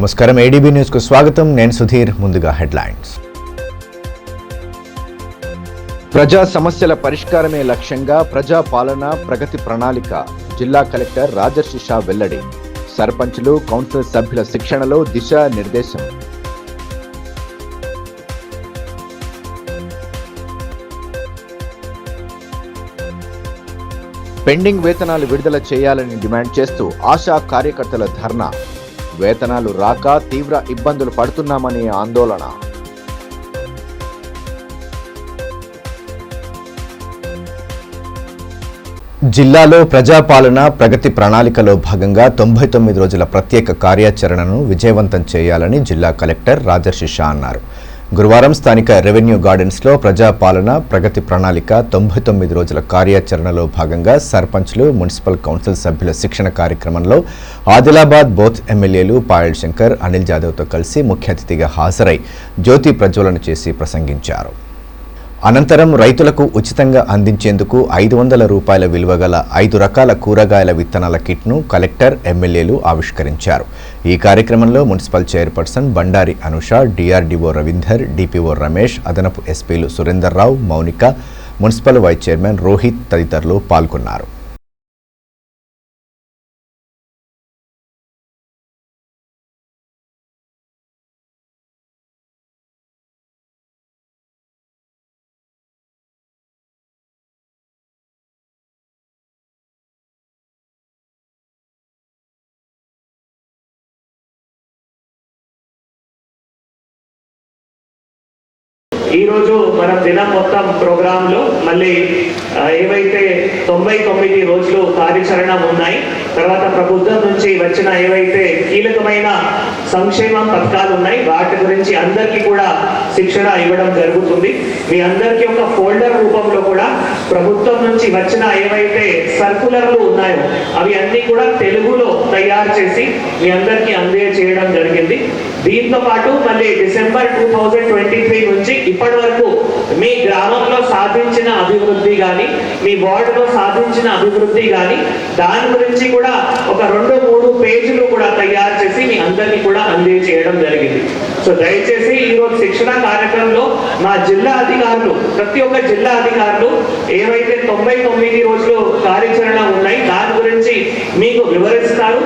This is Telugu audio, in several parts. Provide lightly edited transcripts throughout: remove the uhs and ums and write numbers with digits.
నమస్కారం ఏడీబీ న్యూస్ కు స్వాగతం. నేను సుధీర్. ముందుగా హెడ్లైన్స్. ప్రజా సమస్యల పరిష్కారమే లక్ష్యంగా ప్రజా పాలన ప్రగతి ప్రణాళిక జిల్లా కలెక్టర్ రాజర్షి షా వెల్లడి. సర్పంచులు కౌన్సిల్ సభ్యుల శిక్షణలో దిశా నిర్దేశం. పెండింగ్ వేతనాలు విడుదల చేయాలని డిమాండ్ చేస్తూ ఆశా కార్యకర్తల ధర్నా. వేతనాలు రాక తీవ్ర ఇబ్బందులు పడుతున్నామనే ఆందోళన. జిల్లాలో ప్రజాపాలన ప్రగతి ప్రణాళికలో భాగంగా 99 రోజుల ప్రత్యేక కార్యాచరణను విజయవంతం చేయాలని జిల్లా కలెక్టర్ రాజర్షి షా అన్నారు. గురువారం స్థానిక రెవెన్యూ గార్డెన్స్లో ప్రజాపాలన ప్రగతి ప్రణాళిక 99 రోజుల కార్యాచరణలో భాగంగా సర్పంచ్లు మున్సిపల్ కౌన్సిల్ సభ్యుల శిక్షణ కార్యక్రమంలో ఆదిలాబాద్ బోత్ ఎమ్మెల్యేలు పాయల్ శంకర్, అనిల్ జాదవ్తో కలిసి ముఖ్య అతిథిగా హాజరై జ్యోతి ప్రజ్వలన చేసి ప్రసంగించారు. అనంతరం రైతులకు ఉచితంగా అందించేందుకు 500 రూపాయల విలువ గల 5 రకాల కూరగాయల విత్తనాల కిట్ను కలెక్టర్, ఎమ్మెల్యేలు ఆవిష్కరించారు. ఈ కార్యక్రమంలో municipal chairperson Bandari Anusha, DRDO Ravinder, DPO Ramesh, అదనపు ఎస్పీలు Surender Rao, Mounika, municipal vice chairman Rohit తదితరులు పాల్గొన్నారు. ఈ రోజు మనం దినం మొత్తం ప్రోగ్రాంలో మళ్ళీ ఏవైతే 99 రోజులు కార్యాచరణ ఉన్నాయి, తర్వాత ప్రభుత్వం నుంచి వచ్చిన ఏవైతే కీలకమైన సంక్షేమ పథకాలు ఉన్నాయి వాటి గురించి అందరికీ కూడా శిక్షణ ఇవ్వడం జరుగుతుంది. మీ అందరికీ ఒక ఫోల్డర్ రూపంలో కూడా ప్రభుత్వం నుంచి వచ్చిన ఏవైతే సర్కులర్లు ఉన్నాయో అవి అన్ని కూడా తెలుగులో తయారు చేసి మీ అందరికీ అందజేయడం జరిగింది. దీంతో పాటు మళ్ళీ డిసెంబర్ 2023 నుంచి ఇప్పటి వరకు మీ గ్రామంలో సాధించిన అభివృద్ధి కానీ, మీ వార్డులో సాధించిన అభివృద్ధి కానీ దాని గురించి కూడా ఒక 2-3 పేజీలు కూడా తయారు చేసి మీ అందరికీ కూడా అందజేయడం జరిగింది. సో దయచేసి ఈరోజు శిక్షణ కార్యక్రమంలో మా జిల్లా అధికారులు, ప్రతి ఒక్క జిల్లా అధికారులు ఏవైతే 99 రోజులు కార్యాచరణ ఉన్నాయి దాని గురించి మీకు వివరిస్తారు.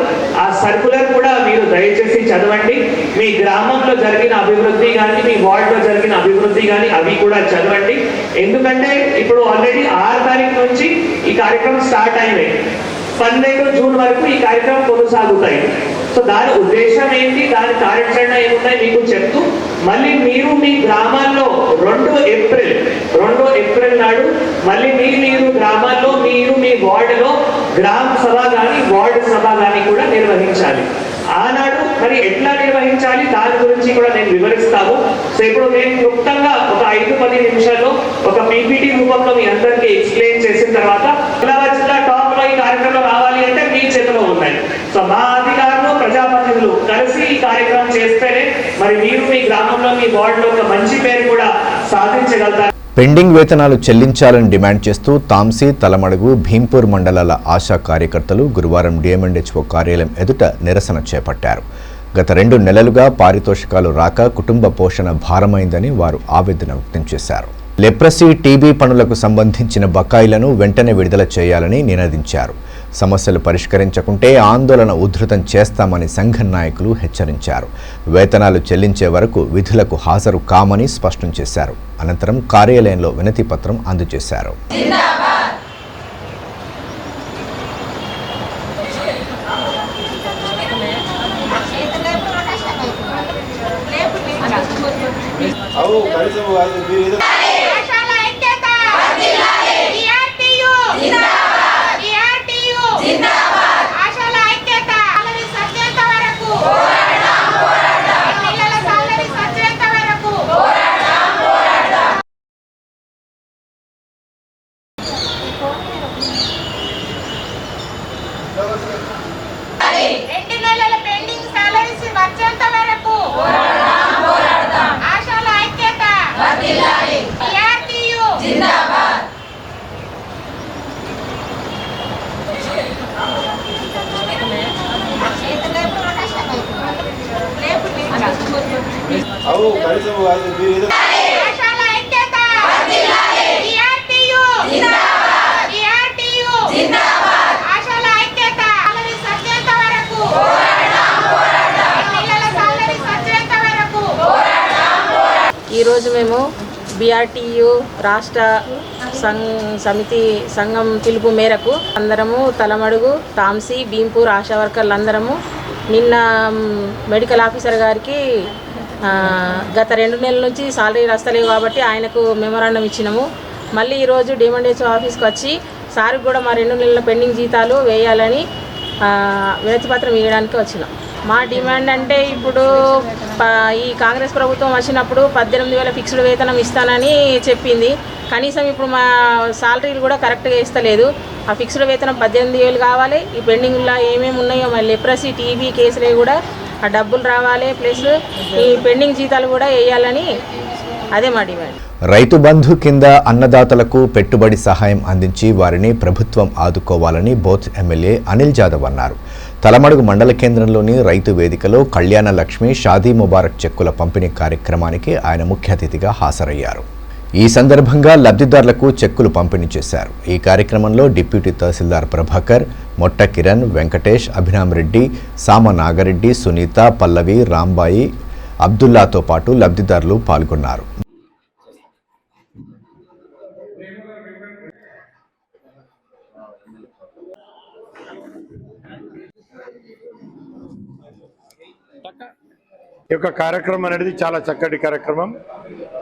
ఆ సర్కులర్ కూడా మీరు దయచేసి చదవండి. మీ గ్రామంలో జరిగిన అభివృద్ధి కానీ, మీ వార్డులో జరిగిన అభివృద్ధి కానీ అవి కూడా చదవండి. ఎందుకంటే ఇప్పుడు ఆల్రెడీ 6 తారీఖు నుంచి ఈ కార్యక్రమం స్టార్ట్ అయినాయి. 12 జూన్ వరకు ఈ కార్యక్రమం కొనసాగుతాయి. సో దాని ఉద్దేశం ఏంటి, దాని కార్యాచరణ ఏమున్నాయి మీకు చెప్తూ మళ్ళీ మీరు మీ గ్రామాల్లో 2 ఏప్రిల్ నాడు మళ్ళీ మీరు గ్రామాల్లో మీరు మీ వార్డులో గ్రామ సభ కానీ వార్డు సభ కానీ కూడా నిర్వహించాలి. ఆనాడు మరి ఎట్లా నిర్వహించాలి దాని గురించి కూడా నేను వివరిస్తాము. సో ఇప్పుడు నేను క్లుప్తంగా ఒక 5-10 నిమిషాల్లో ఒక పీపీటీ రూపంలో మీ అందరికీ ఎక్స్ప్లెయిన్ చేసిన తర్వాత జిల్లా టాప్ లో ఈ కార్యక్రమం రావాలి అంటే మీ చేతిలో ఉన్నాయి. సో మా అధికారులు, ప్రజాప్రతినిధులు కలిసి ఈ కార్యక్రమం చేస్తేనే మరి మీరు మీ గ్రామంలో, మీ వార్డులో ఒక మంచి పేరు కూడా సాధించగలుగుతారు. పెండింగ్ వేతనాలు చెల్లించాలని డిమాండ్ చేస్తూ తాంసీ, తలమడుగు, భీంపూర్ మండలాల ఆశా కార్యకర్తలు గురువారం డిఎంఎండ్హెచ్ఓ కార్యాలయం ఎదుట నిరసన చేపట్టారు. గత 2 నెలలుగా పారితోషికాలు రాక కుటుంబ పోషణ భారమైందని వారు ఆవేదన వ్యక్తం చేశారు. లెప్రసీ, టీబీ పనులకు సంబంధించిన బకాయిలను వెంటనే విడుదల చేయాలని నినదించారు. సమస్యలు పరిష్కరించకుంటే ఆందోళన ఉధృతం చేస్తామని సంఘం నాయకులు హెచ్చరించారు. వేతనాలు చెల్లించే వరకు విధులకు హాజరు కామని స్పష్టం చేశారు. అనంతరం కార్యాలయంలో వినతి పత్రం అందజేశారు. ఆశాల ఐక్యత టీఆర్టీయూ జిందాబాద్ టీఆర్టీయూ జిందాబాద్ ఆశాల ఐక్యత సాలరీ సత్యంత వరకు పోరాడదాం పోరాడదాం పిల్లల సాలరీ సత్యంత వరకు పోరాడదాం పోరాడదాం ఈరోజు మేము బీఆర్టీయూ రాష్ట్ర సమితి సంఘం పిలుపు మేరకు అందరము తలమడుగు తాంసీ భీంపూర్ ఆశా వర్కర్లు అందరము నిన్న మెడికల్ ఆఫీసర్ గారికి గత 2 నెలల నుంచి సాలరీ వస్తలేవు కాబట్టి ఆయనకు మెమోరాండం ఇచ్చినాము. మళ్ళీ ఈరోజు డిమాండేషన్ ఆఫీస్కి వచ్చి సార్కి కూడా మా 2 నెలల పెండింగ్ జీతాలు వేయాలని వినతిపత్రం ఇవ్వడానికి వచ్చినాం. మా డిమాండ్ అంటే ఇప్పుడు ఈ కాంగ్రెస్ ప్రభుత్వం వచ్చినప్పుడు 18,000 ఫిక్స్డ్ వేతనం ఇస్తానని చెప్పింది. కనీసం ఇప్పుడు మా సాలరీలు కూడా కరెక్ట్గా ఇస్తలేదు. ఆ ఫిక్స్డ్ వేతనం 18,000 కావాలి. ఈ పెండింగ్లో ఏమేమి ఉన్నాయో మళ్ళీ లెప్రసీ టీబీ కేసులే కూడా ఆ డబ్బులు రావాలి, ప్లస్ ఈ పెండింగ్ జీతాలు కూడా వేయాలని అదే మా డిమాండ్. రైతు బంధు కింద అన్నదాతలకు పెట్టుబడి సహాయం అందించి వారిని ప్రభుత్వం ఆదుకోవాలని బోత్ ఎమ్మెల్యే అనిల్ జాదవ్ అన్నారు. తలమడుగు మండల కేంద్రంలోని రైతు వేదికలో కళ్యాణ లక్ష్మి షాదీ ముబారక్ చెక్కుల పంపిణీ కార్యక్రమానికి ఆయన ముఖ్య అతిథిగా హాజరయ్యారు. ఈ సందర్భంగా లబ్ధిదారులకు చెక్కులు పంపిణీ చేశారు. ఈ కార్యక్రమంలో డిప్యూటీ తహసీల్దార్ ప్రభాకర్, మొట్ట కిరణ్, వెంకటేష్, అభిరామ్ రెడ్డి, సామ నాగరెడ్డి, సునీత, పల్లవి, రాంబాయి, అబ్దుల్లాతో పాటు లబ్ధిదారులు పాల్గొన్నారు. ఈ యొక్క కార్యక్రమం అనేది చాలా చక్కటి కార్యక్రమం.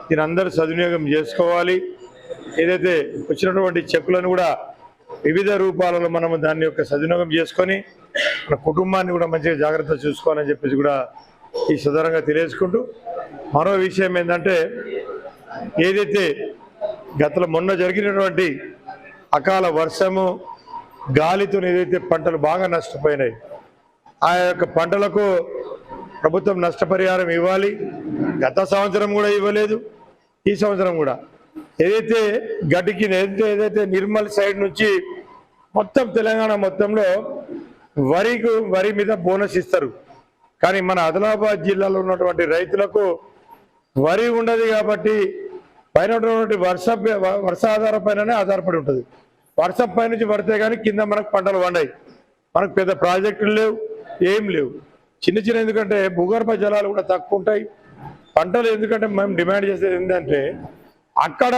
దీని అందరూ సద్వినియోగం చేసుకోవాలి. ఏదైతే వచ్చినటువంటి చెక్కులను కూడా వివిధ రూపాలలో మనము దాన్ని యొక్క సద్వినియోగం చేసుకొని మన కుటుంబాన్ని కూడా మంచిగా జాగ్రత్త చూసుకోవాలని చెప్పేసి కూడా ఈ సదరంగా తెలియజేసుకుంటూ, మరో విషయం ఏంటంటే ఏదైతే గతంలో మొన్న జరిగినటువంటి అకాల వర్షము గాలితో ఏదైతే పంటలు బాగా నష్టపోయినాయి, ఆ యొక్క పంటలకు ప్రభుత్వం నష్టపరిహారం ఇవ్వాలి. గత సంవత్సరం కూడా ఇవ్వలేదు, ఈ సంవత్సరం కూడా. ఏదైతే గడ్డికి ఏదైతే నిర్మల్ సైడ్ నుంచి మొత్తం తెలంగాణ మొత్తంలో వరి మీద బోనస్ ఇస్తారు. కానీ మన ఆదిలాబాద్ జిల్లాలో ఉన్నటువంటి రైతులకు వరి ఉండదు కాబట్టి పైన ఉన్నటువంటి వర్షాధార పైననే ఆధారపడి ఉంటుంది. వర్షం పై నుంచి పడితే కానీ కింద మనకు పంటలు వండాయి. మనకు పెద్ద ప్రాజెక్టులు లేవు, ఏం లేవు. చిన్న ఎందుకంటే భూగర్భ జలాలు కూడా తక్కువ ఉంటాయి. పంటలు ఎందుకంటే మేము డిమాండ్ చేసేది ఏంటంటే అక్కడ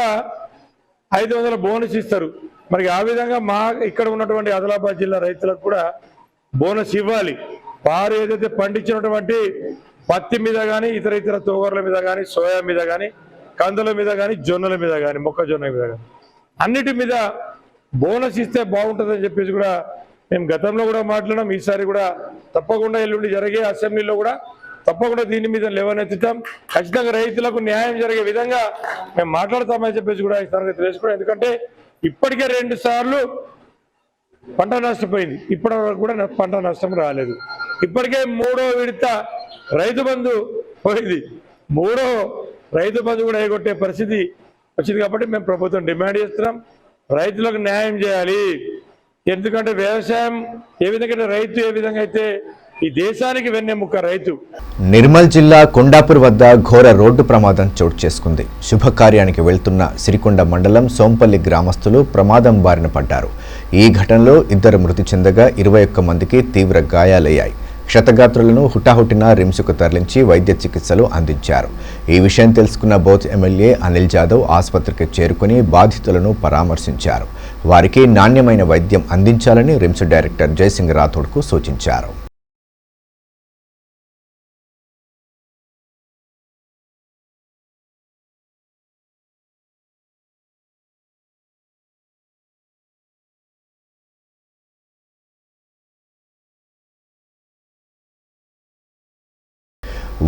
500 బోనస్ ఇస్తారు. మరి ఆ విధంగా మా ఇక్కడ ఉన్నటువంటి ఆదిలాబాద్ జిల్లా రైతులకు కూడా బోనస్ ఇవ్వాలి. వారు ఏదైతే పండించినటువంటి పత్తి మీద కానీ ఇతర తోగర్ల మీద కానీ సోయా మీద కానీ కందుల మీద కానీ జొన్నల మీద కానీ మొక్కజొన్న మీద కానీ అన్నిటి మీద బోనస్ ఇస్తే బాగుంటుందని చెప్పేసి కూడా మేము గతంలో కూడా మాట్లాడాం. ఈసారి కూడా తప్పకుండా ఎల్లుండి జరిగే అసెంబ్లీలో కూడా తప్పకుండా దీని మీద లేవనెత్తుతాం. ఖచ్చితంగా రైతులకు న్యాయం జరిగే విధంగా మేము మాట్లాడతామని చెప్పేసి కూడా ఈ సంగతి తెలుసుకోవడం. ఎందుకంటే ఇప్పటికే 2 సార్లు పంట నష్టపోయింది, ఇప్పటి వరకు కూడా పంట నష్టం రాలేదు. ఇప్పటికే 3వ విడత రైతు బంధు పోయింది, 3వ రైతు బంధు కూడా ఎగొట్టే పరిస్థితి వచ్చింది. కాబట్టి మేము ప్రభుత్వం డిమాండ్ చేస్తున్నాం, రైతులకు న్యాయం చేయాలి. ఎందుకంటే వ్యవసాయం ఏ విధంగా రైతు ఏ విధంగా అయితే ఈ దేశానికి వెన్నెముక రైతు. నిర్మల్ జిల్లా కొండాపూర్ వద్ద ఘోర రోడ్డు ప్రమాదం చోటు చేసుకుంది. శుభకార్యానికి వెళ్తున్న సిరికొండ మండలం సోంపల్లి గ్రామస్తులు ప్రమాదం బారిన పడ్డారు. ఈ ఘటనలో 2 మృతి చెందగా 21 మందికి తీవ్ర గాయాలయ్యాయి. క్షతగాత్రులను హుటాహుటిన రిమ్స్కు తరలించి వైద్య చికిత్సలు అందించారు. ఈ విషయం తెలుసుకున్న బోత్ ఎమ్మెల్యే అనిల్ జాదవ్ ఆసుపత్రికి చేరుకుని బాధితులను పరామర్శించారు. వారికి నాణ్యమైన వైద్యం అందించాలని రిమ్స్ డైరెక్టర్ జయసింగ్ రాథోడ్కు సూచించారు.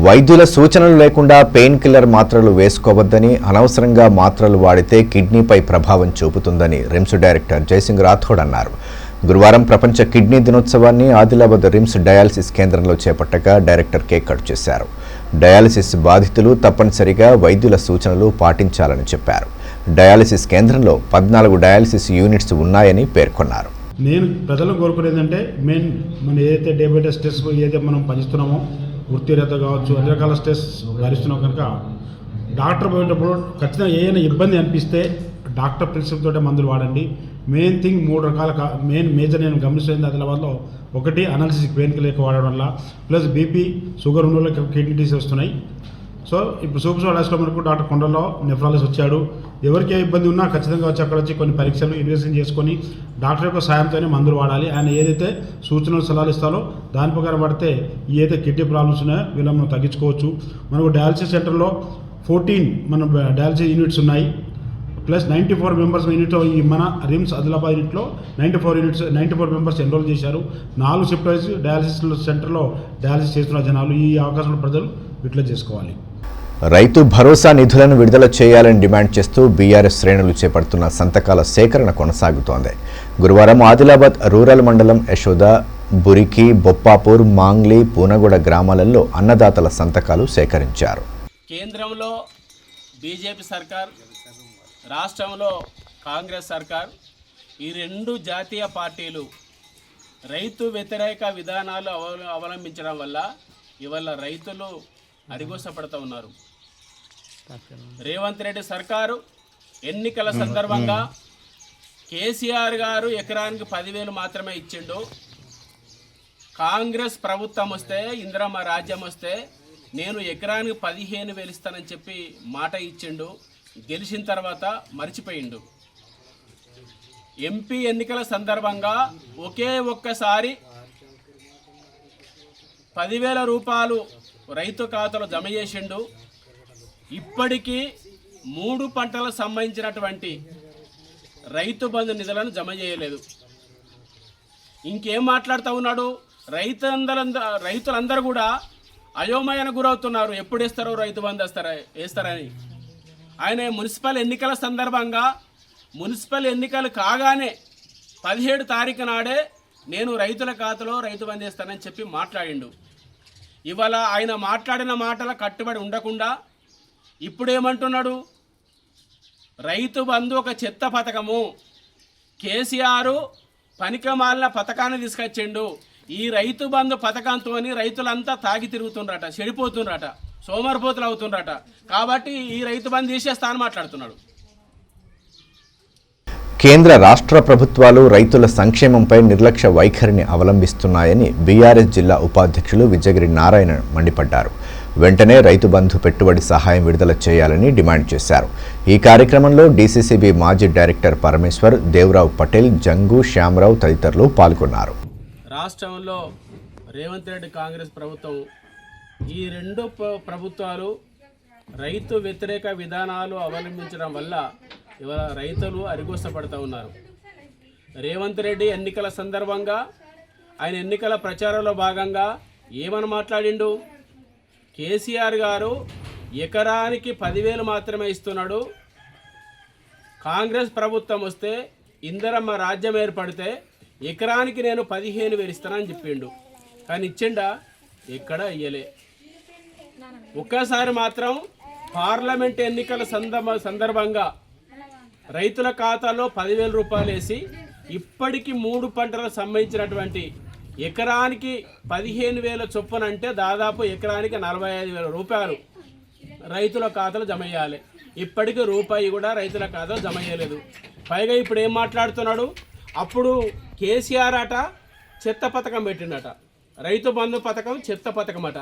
వైద్యుల సూచనలు లేకుండా పెయిన్ కిల్లర్ మాత్రలు వేసుకోవద్దని, అనవసరంగా మాత్రలు వాడితే కిడ్నీపై ప్రభావం చూపుతుందని రిమ్స్ డైరెక్టర్ జయసింగ్ రాథోడ్ అన్నారు. గురువారం ప్రపంచ కిడ్నీ దినోత్సవాన్ని ఆదిలాబాద్ రిమ్స్ డయాలసిస్ కేంద్రంలో చేపట్టగా డైరెక్టర్ కేక్ కట్ చేశారు. డయాలసిస్ బాధితులు తప్పనిసరిగా వైద్యుల సూచనలు పాటించాలని చెప్పారు. డయాలసిస్ కేంద్రంలో 14 డయాలసిస్ యూనిట్స్ ఉన్నాయని పేర్కొన్నారు. నేను ప్రజలకు కోరుకునేది ఏంటంటే మన ఏదైతే డయాబెటీస్ టెస్ట్ ఏదైతే మనం పనిస్తున్నామో వృత్తిరీత్యా కావచ్చు అన్ని రకాల స్ట్రెస్ భరిస్తున్నాం కనుక డాక్టర్ పోయేటప్పుడు ఖచ్చితంగా ఏదైనా ఇబ్బంది అనిపిస్తే డాక్టర్ ప్రిస్క్రిప్షన్ తోటే మందులు వాడండి. మెయిన్ థింగ్ 3 రకాల మేజర్ నేను గమనిస్తుంది ఆదిలాబాద్లో. ఒకటి అనాలిసిస్ పెయిన్ కిల్లర్ వాడడం వల్ల, ప్లస్ బీపీ షుగర్ ఉన్న వాళ్ళకి కిడ్నీ డిసీజ్ వస్తున్నాయి. సో ఇప్పుడు సూపర్ హాస్పిటల్ మనకు డాక్టర్ కొండలో నెఫ్రాలజిస్ట్ వచ్చాడు. ఎవరికి ఏ ఇబ్బంది ఉన్నా ఖచ్చితంగా వచ్చి అక్కడ వచ్చి కొన్ని పరీక్షలు ఇన్వెస్టిగేషన్ చేసుకొని డాక్టర్ యొక్క సాయంతోనే మందులు వాడాలి. ఆయన ఏదైతే సూచనలు సలహాలు ఇస్తారో దాని ప్రకారం పడితే ఏదైతే కిడ్నీ ప్రాబ్లమ్స్ ఉన్నాయో వీళ్ళని మనం తగ్గించుకోవచ్చు. మనకు డయాలసిస్ సెంటర్లో 14 మన డయాలసిస్ యూనిట్స్ ఉన్నాయి. ప్లస్ 94 మెంబర్స్ యూనిట్ ఈ మన రిమ్స్ ఆదిలాబాద్ యూనిట్లో 94 మెంబర్స్ ఎన్రోల్ చేశారు. 4 షిఫ్ట్ వైజ్ డయాలసిస్ సెంటర్లో డయాలసిస్ చేస్తున్న జనాలు ఈ అవకాశంలో ప్రజలు యూటిలైజ్ చేసుకోవాలి. రైతు భరోసా నిధులను విడుదల చేయాలని డిమాండ్ చేస్తూ బీఆర్ఎస్ శ్రేణులు చేపడుతున్న సంతకాల సేకరణ కొనసాగుతోంది. గురువారం ఆదిలాబాద్ రూరల్ మండలం యశోద, బురికి, బొప్పాపూర్, మాంగ్లీ, పూనగూడ గ్రామాలలో అన్నదాతల సంతకాలు సేకరించారు. కేంద్రంలో బీజేపీ సర్కార్, రాష్ట్రంలో కాంగ్రెస్ సర్కార్, ఈ 2 జాతీయ పార్టీలు రైతు వ్యతిరేక విధానాలు అవలంబించడం వల్ల ఇవాళ రైతులు అరిగోసపడుతూ ఉన్నారు. రేవంత్ రెడ్డి సర్కారు ఎన్నికల సందర్భంగా కేసీఆర్ గారు ఎకరానికి 10,000 మాత్రమే ఇచ్చిండు. కాంగ్రెస్ ప్రభుత్వం వస్తే, ఇందిరమ్మ రాజ్యం వస్తే నేను ఎకరానికి 15,000 ఇస్తానని చెప్పి మాట ఇచ్చిండు. గెలిచిన తర్వాత మర్చిపోయిండు. ఎంపీ ఎన్నికల సందర్భంగా ఒకే ఒక్కసారి 10,000 రూపాయలు రైతు ఖాతాలో జమ చేసిండు. ఇప్పటికీ 3 పంటలకు సంబంధించినటువంటి రైతు బంధు నిధులను జమ చేయలేదు. ఇంకేం మాట్లాడుతూ ఉన్నాడు? రైతులందరూ కూడా అయోమయానికి గురవుతున్నారు. ఎప్పుడు ఇస్తారో రైతు బంధు వేస్తారని. ఆయన మున్సిపల్ ఎన్నికల సందర్భంగా, మున్సిపల్ ఎన్నికలు కాగానే 17 తారీఖు నాడే నేను రైతుల ఖాతాలో రైతు బంధు వేస్తానని చెప్పి మాట్లాడిండు. ఇవాళ ఆయన మాట్లాడిన మాటల కట్టుబడి ఉండకుండా ఇప్పుడేమంటున్నాడు? రైతు బంధు ఒక చెత్త పథకము, కేసీఆర్ పనికిమాలిన పథకాన్ని తీసుకొచ్చిండు. ఈ రైతు బంధు పథకంతో రైతులంతా తాగి తిరుగుతుండ్రట, చెడిపోతుండ్రట, సోమరిపోతులు అవుతుండ్రట. కాబట్టి ఈ రైతు బంధు తీసేస్తా అని మాట్లాడుతున్నాడు. కేంద్ర రాష్ట్ర ప్రభుత్వాలు రైతుల సంక్షేమంపై నిర్లక్ష్య వైఖరిని అవలంబిస్తున్నాయని బీఆర్ఎస్ జిల్లా ఉపాధ్యక్షులు విజయగిరి నారాయణ మండిపడ్డారు. వెంటనే రైతు బంధు పెట్టుబడి సహాయం విడుదల చేయాలని డిమాండ్ చేశారు. ఈ కార్యక్రమంలో డీసీసీబీ మాజీ డైరెక్టర్ పరమేశ్వర్, దేవరావు పటేల్, జంగు, శ్యామరావు తదితరులు పాల్గొన్నారు. రాష్ట్రంలో రేవంత్ రెడ్డి కాంగ్రెస్ ప్రభుత్వం, ఈ 2 ప్రభుత్వాలు రైతు వ్యతిరేక విధానాలు అవలంబించడం వల్ల ఇవాళ రైతులు అరిగోసపడుతూ ఉన్నారు. రేవంత్ రెడ్డి ఎన్నికల సందర్భంగా, ఆయన ఎన్నికల ప్రచారంలో భాగంగా ఏమని మాట్లాడిండు? కేసీఆర్ గారు ఎకరానికి 10,000 మాత్రమే ఇస్తున్నాడు. కాంగ్రెస్ ప్రభుత్వం వస్తే, ఇందిరమ్మ రాజ్యం ఏర్పడితే ఎకరానికి నేను 15,000 ఇస్తానని చెప్పిండు. కానీ ఇచ్చిండా? ఎక్కడ ఇయ్యలే. ఒక్కసారి మాత్రం పార్లమెంట్ ఎన్నికల సందర్భంగా రైతుల ఖాతాలో 10,000 రూపాయలు వేసి ఇప్పటికీ 3 పంటలకు సంబంధించినటువంటి ఎకరానికి 15,000 చొప్పున అంటే దాదాపు ఎకరానికి 45,000 రూపాయలు రైతుల ఖాతాలో జమ చేయాలి. ఇప్పటికీ రూపాయి కూడా రైతుల ఖాతాలో జమ చేయలేదు. పైగా ఇప్పుడు ఏం మాట్లాడుతున్నాడు? అప్పుడు కేసీఆర్ అట చెత్త పథకం పెట్టిండట. రైతు బంధు పథకం చెత్త పథకం అట.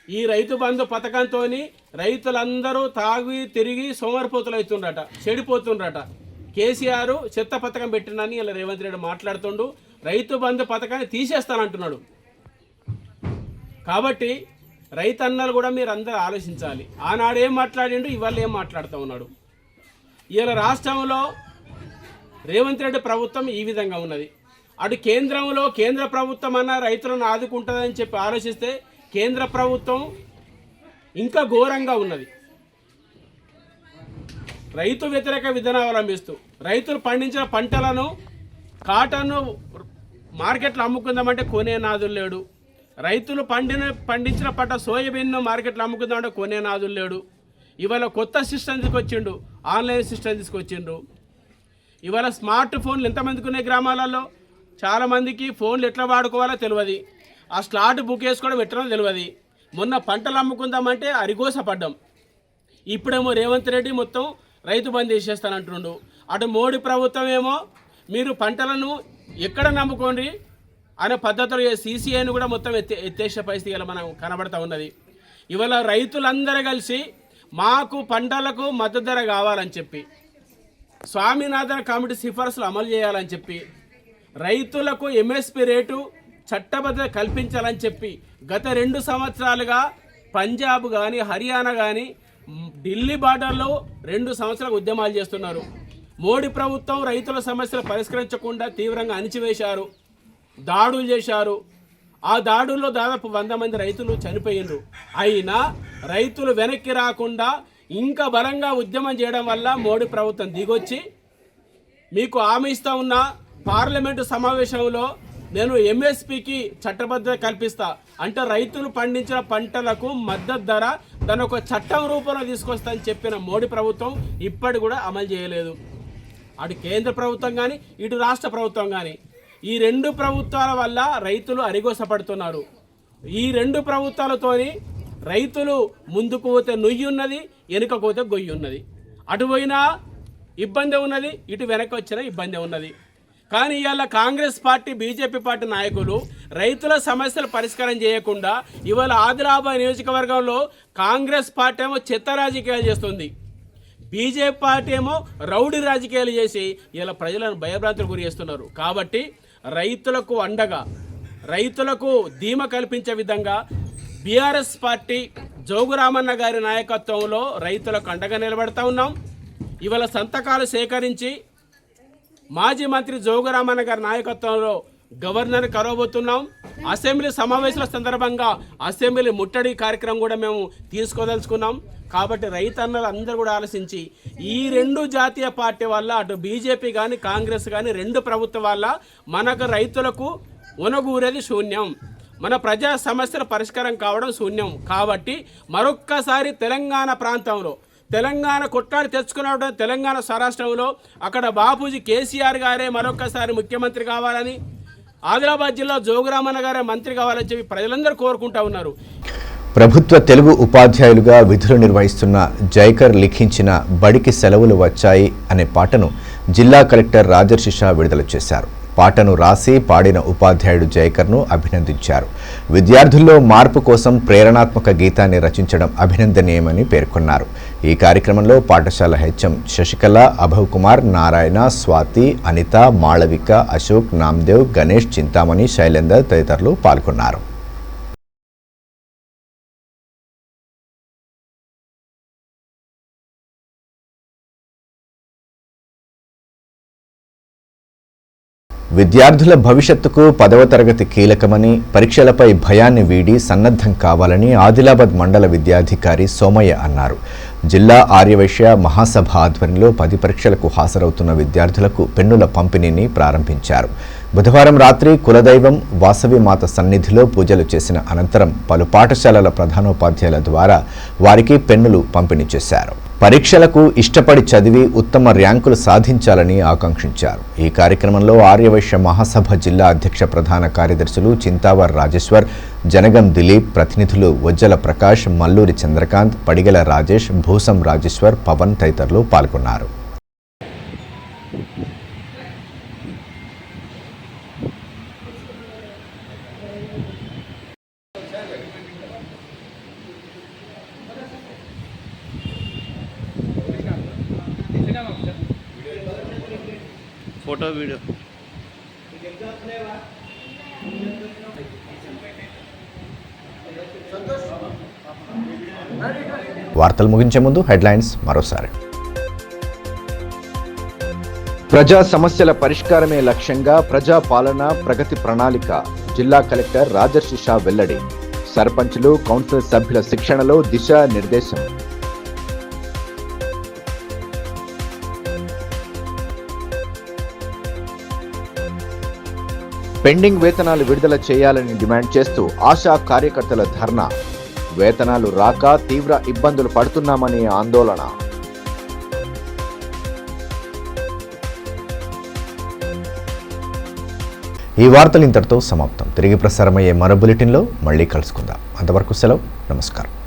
ఈ రైతు బంధు పథకంతో రైతులందరూ తాగి తిరిగి సోమరిపోతులు అవుతుండ్రట, చెడిపోతుండ్రట. కేసీఆర్ చెత్త పథకం పెట్టినని ఇలా రేవంత్ రెడ్డి మాట్లాడుతుండు. రైతు బంధు పథకాన్ని తీసేస్తానంటున్నాడు. కాబట్టి రైతన్నలు కూడా మీరు అందరూ ఆలోచించాలి. ఆనాడు ఏం మాట్లాడిండు, ఇవాళ ఏం మాట్లాడుతూ ఉన్నాడు. ఇలా రాష్ట్రంలో రేవంత్ రెడ్డి ప్రభుత్వం ఈ విధంగా ఉన్నది. అటు కేంద్రంలో కేంద్ర ప్రభుత్వం అన్న రైతులను ఆదుకుంటుందని చెప్పి ఆలోచిస్తే కేంద్ర ప్రభుత్వం ఇంకా ఘోరంగా ఉన్నది. రైతు వ్యతిరేక విధానం అవలంబిస్తూ రైతులు పండించిన పంటలను, కాటన్ను మార్కెట్లో అమ్ముకుందామంటే కొనే నాదులు లేడు. రైతులు పండించిన పంట సోయాబీన్ను మార్కెట్లో అమ్ముకుందామంటే కొనే నాదులు లేడు. ఇవాళ కొత్త సిస్టమ్ తీసుకొచ్చిండు, ఆన్లైన్ సిస్టమ్ తీసుకొచ్చిండ్రు. ఇవాళ స్మార్ట్ ఫోన్లు ఎంతమందికి ఉన్నాయి గ్రామాలలో? చాలామందికి ఫోన్లు ఎట్లా వాడుకోవాలో తెలియదు. ఆ స్లాట్ బుక్ చేసుకోవడం ఎట్లా తెలియదు. మొన్న పంటలు అమ్ముకుందామంటే అరిగోసపడ్డాం. ఇప్పుడేమో రేవంత్ రెడ్డి మొత్తం రైతు బంద్ చేసేస్తానంటుండు. అటు మోడీ ప్రభుత్వం ఏమో మీరు పంటలను ఎక్కడ నమ్ముకోండి అనే పద్ధతిలో సీసీఐని కూడా మొత్తం ఎత్తేసే పరిస్థితి ఇలా మనం కనబడతా ఉన్నది. ఇవాళ రైతులందరూ కలిసి మాకు పంటలకు మద్దతు ధర కావాలని చెప్పి, స్వామినాథన్ కమిటీ సిఫార్సులు అమలు చేయాలని చెప్పి, రైతులకు ఎంఎస్పి రేటు చట్టబద్ధత కల్పించాలని చెప్పి గత 2 సంవత్సరాలుగా పంజాబ్ కానీ హర్యానా కానీ ఢిల్లీ బార్డర్లో 2 సంవత్సరాలు ఉద్యమాలు చేస్తున్నారు. మోడీ ప్రభుత్వం రైతుల సమస్యలు పరిష్కరించకుండా తీవ్రంగా అణిచివేశారు, దాడులు చేశారు. ఆ దాడుల్లో దాదాపు 100 మంది రైతులు చనిపోయినరు. అయినా రైతులు వెనక్కి రాకుండా ఇంకా బలంగా ఉద్యమం చేయడం వల్ల మోడీ ప్రభుత్వం దిగొచ్చి మీకు హామీ ఇస్తా ఉన్న పార్లమెంటు సమావేశంలో నేను ఎంఎస్పికి చట్టబద్ధత కల్పిస్తా అంటే రైతులు పండించిన పంటలకు మద్దతు ధర దాని ఒక చట్టం రూపంలో తీసుకొస్తా అని చెప్పిన మోడీ ప్రభుత్వం ఇప్పటి కూడా అమలు చేయలేదు. అటు కేంద్ర ప్రభుత్వం కానీ ఇటు రాష్ట్ర ప్రభుత్వం కానీ ఈ 2 ప్రభుత్వాల వల్ల రైతులు అరిగోసపడుతున్నారు. ఈ 2 ప్రభుత్వాలతోని రైతులు ముందుకు పోతే నొయ్యి ఉన్నది, వెనుక పోతే గొయ్యి ఉన్నది. అటు పోయినా ఇబ్బంది ఉన్నది, ఇటు వెనక వచ్చినా ఇబ్బంది ఉన్నది. కానీ ఇవాళ కాంగ్రెస్ పార్టీ బీజేపీ పార్టీ నాయకులు రైతుల సమస్యలు పరిష్కారం చేయకుండా ఇవాళ ఆదిలాబాద్ నియోజకవర్గంలో కాంగ్రెస్ పార్టీ ఏమో చెత్త రాజకీయాలు చేస్తుంది, బీజేపీ పార్టీ ఏమో రౌడీ రాజకీయాలు చేసి ఇలా ప్రజలను భయభ్రాంతులకు గురి చేస్తున్నారు. కాబట్టి రైతులకు అండగా, రైతులకు ధీమా కల్పించే విధంగా బీఆర్ఎస్ పార్టీ జోగురామన్న గారి నాయకత్వంలో రైతులకు అండగా నిలబడతా ఉన్నాం. ఇవాళ సంతకాలు సేకరించి మాజీ మంత్రి జోగురామన్న గారి నాయకత్వంలో గవర్నర్ కలవబోతున్నాం. అసెంబ్లీ సమావేశాల సందర్భంగా అసెంబ్లీ ముట్టడి కార్యక్రమం కూడా మేము తీసుకోదలుచుకున్నాం. కాబట్టి రైతన్నలు అందరూ కూడా ఆలోచించి ఈ 2 జాతీయ పార్టీ వల్ల అటు బీజేపీ కానీ కాంగ్రెస్ కానీ 2 ప్రభుత్వం వల్ల మనకు రైతులకు ఒనగూరేది శూన్యం, మన ప్రజా సమస్యల పరిష్కారం కావడం శూన్యం. కాబట్టి మరొక్కసారి తెలంగాణ ప్రాంతంలో తెలంగాణ కొట్లాడి తెచ్చుకున్న తెలంగాణ స్వరాష్ట్రంలో అక్కడ బాపూజీ కేసీఆర్ గారే మరొక్కసారి ముఖ్యమంత్రి కావాలని, ఆదిలాబాద్ జిల్లా జోగురామన్న గారే మంత్రి కావాలని చెప్పి ప్రజలందరూ కోరుకుంటా ఉన్నారు. ప్రభుత్వ తెలుగు ఉపాధ్యాయులుగా విధులు నిర్వహిస్తున్న జైకర్ లిఖించిన బడికి సెలవులు వచ్చాయి అనే పాటను జిల్లా కలెక్టర్ రాజర్షి షా విడుదల చేశారు. పాటను రాసి పాడిన ఉపాధ్యాయుడు జైకర్ను అభినందించారు. విద్యార్థుల్లో మార్పు కోసం ప్రేరణాత్మక గీతాన్ని రచించడం అభినందనీయమని పేర్కొన్నారు. ఈ కార్యక్రమంలో పాఠశాల హెచ్ఎం శశికళ, అభవ్ కుమార్, నారాయణ, స్వాతి, అనిత, మాళవిక, అశోక్, నామ్దేవ్, గణేష్, చింతామణి, శైలేందర్ తదితరులు పాల్గొన్నారు. విద్యార్థుల భవిష్యత్తుకు 10వ తరగతి కీలకమని, పరీక్షలపై భయాన్ని వీడి సన్నద్ధం కావాలని ఆదిలాబాద్ మండల విద్యాధికారి సోమయ్య అన్నారు. జిల్లా ఆర్యవైశ్య మహాసభ ఆధ్వర్యంలో 10 పరీక్షలకు హాజరవుతున్న విద్యార్థులకు పెన్నుల పంపిణీని ప్రారంభించారు. బుధవారం రాత్రి కులదైవం వాసవిమాత సన్నిధిలో పూజలు చేసిన అనంతరం పలు పాఠశాలల ప్రధానోపాధ్యాయుల ద్వారా వారికి పెన్నులు పంపిణీ చేశారు. పరీక్షలకు ఇష్టపడి చదివి ఉత్తమ ర్యాంకులు సాధించాలని ఆకాంక్షించారు. ఈ కార్యక్రమంలో ఆర్యవైశ్య మహాసభ జిల్లా అధ్యక్ష ప్రధాన కార్యదర్శులు చింతావర్ రాజేశ్వర్, జనగం దిలీప్, ప్రతినిధులు వజ్జల ప్రకాష్, మల్లూరి చంద్రకాంత్, పడిగల రాజేష్, భూసం రాజేశ్వర్, పవన్ తదితరులు పాల్గొన్నారు. फोटो वीडियो వార్తలు ముగించే ముందు హెడ్లైన్స్ మరోసారి. ప్రజా సమస్యల పరిష్కారమే లక్ష్యంగా ప్రజా పాలన ప్రగతి ప్రణాళిక జిల్లా కలెక్టర్ రాజర్షి షా వెల్లడి. సర్పంచులు, కౌన్సిల్ సభ్యుల శిక్షణలో దిశా నిర్దేశం. పెండింగ్ వేతనాలు విడుదల చేయాలని డిమాండ్ చేస్తూ ఆశా కార్యకర్తల ధర్నా. వేతనాలు రాక తీవ్ర ఇబ్బందులు పడుతున్నామని ఆందోళన. ఈ వార్తలు ఇంతటితో సమాప్తం. తిరిగి ప్రసారమయ్యే మరో బులెటిన్లో మళ్ళీ కలుసుకుందాం. అంతవరకు సెలవు. నమస్కారం.